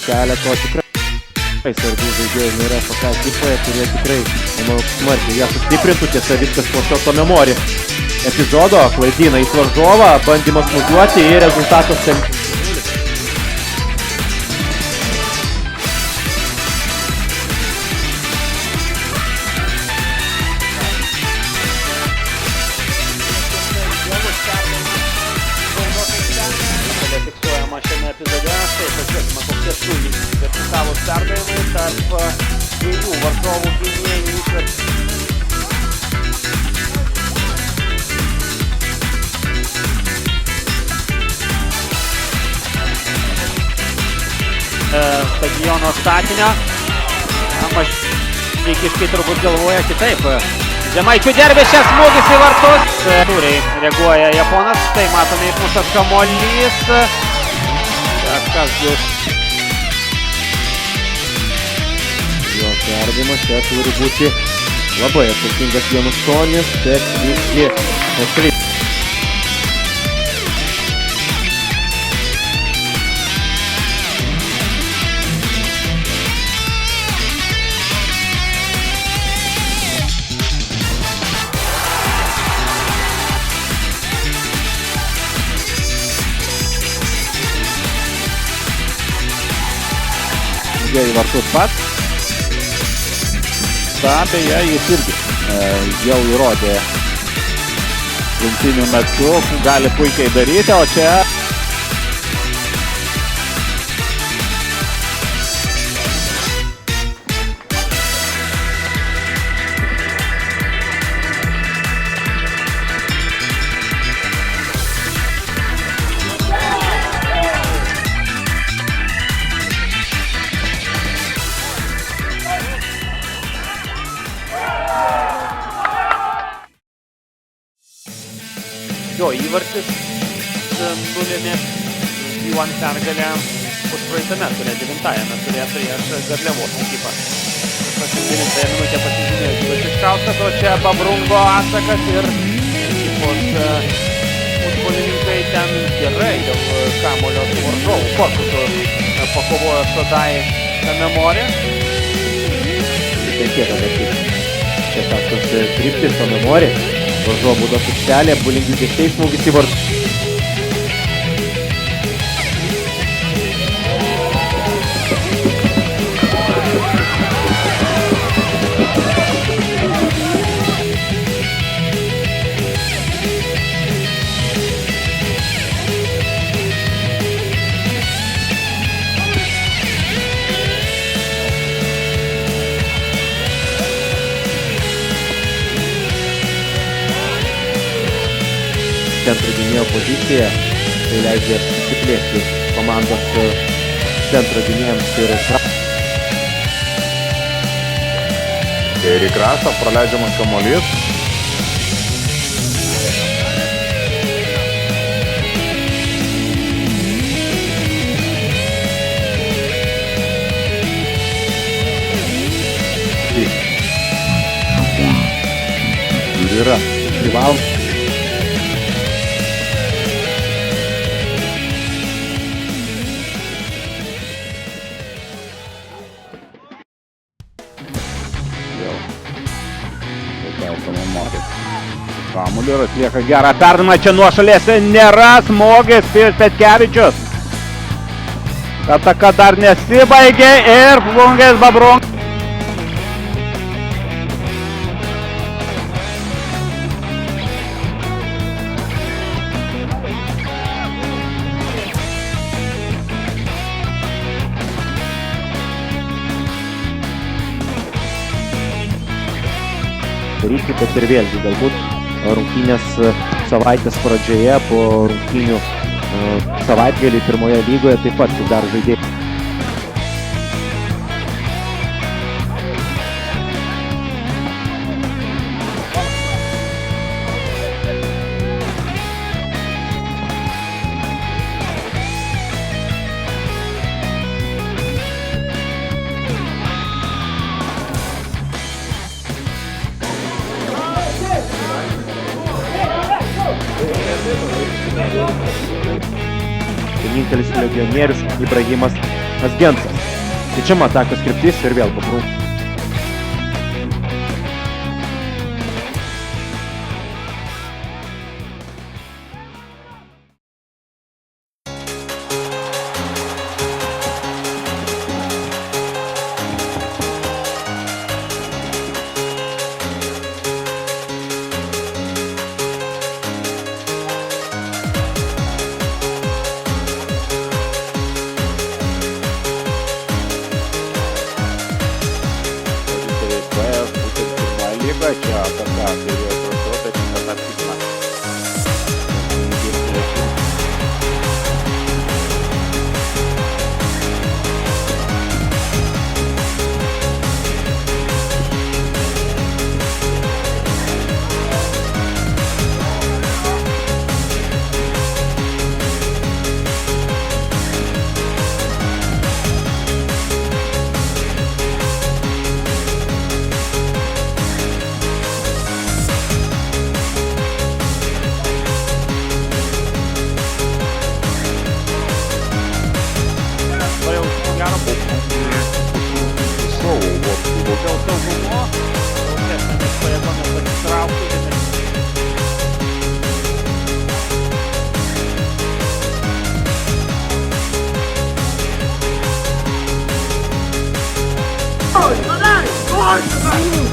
keleto tikrai svarbių žaidėjų nėra FK ekipoje, kurie tikrai, manau, smarkiai ją sustiprintų. Tiesa, viskas po šio Tomemori epizodo, klaidina į varžovą, bandymas smūgiuoti ir rezultatas ten. Fiksuojama šiame epizode, tai pažiūrėkime, kokie šūliai vertikalūs perdavimai tarp dviejų varžovų gynėjų. Stadiono statinio. Mažeikiškai turbūt galvoja kitaip. Žemaičių Dervišės smūgis į vartus. Tūriai reaguoja Japonas. Tai matome išmuštas kamuolys. Kas bus? Jo perdavimas čia turi būti labai atsakingas Janušonis, bet visgi nukreipti. Į vartus pats. Ta, beje, jis irgi jau įrodė rungtynių metu, gali puikiai daryti, o čia Jo įvartis nulėmė Juan pergalę užpraeitame ture, 9-ame ture prieš Garliavos ekipą. 9-ąją minutę pasižymėjo Gyvačiškauskas, o čia Babrungo atsakas ir ekipos futbolininkai ten gerai dėl kamuolio su varžovų korpusu pakovojo Sodai Tomemori. Tai tiek, čia tas kryptis Tomemori. Varžovų būdos aikštelė, Bulingis smūgis į vartus. Centro gynėjo poziciją, tai leidžia susiplėsti komandos centro gynėjams ir ir į kraštą praleidžiamas kamuolys. Ir yra privalom. Kamuolį ir atlieka gerą perdavimą, čia nuošalės nėra, smūgis Pijus Petkevičius. Ataka dar nesibaigė ir plungės Babrunga. daryti, bet ir vėlgi galbūt rungtynės savaitės pradžioje, po rungtynių savaitgalį pirmoje lygoje taip pat dar žaidėjai. Vienintelis legionierius Ibrahimas Asgensas. Keičiama atakos kryptis ir vėl Vakarų. Čia ataka, tai jau prašau, bet tada pirma. Dėl saugumo, aukštesnėmis pajėgomis atsitraukti. Gol!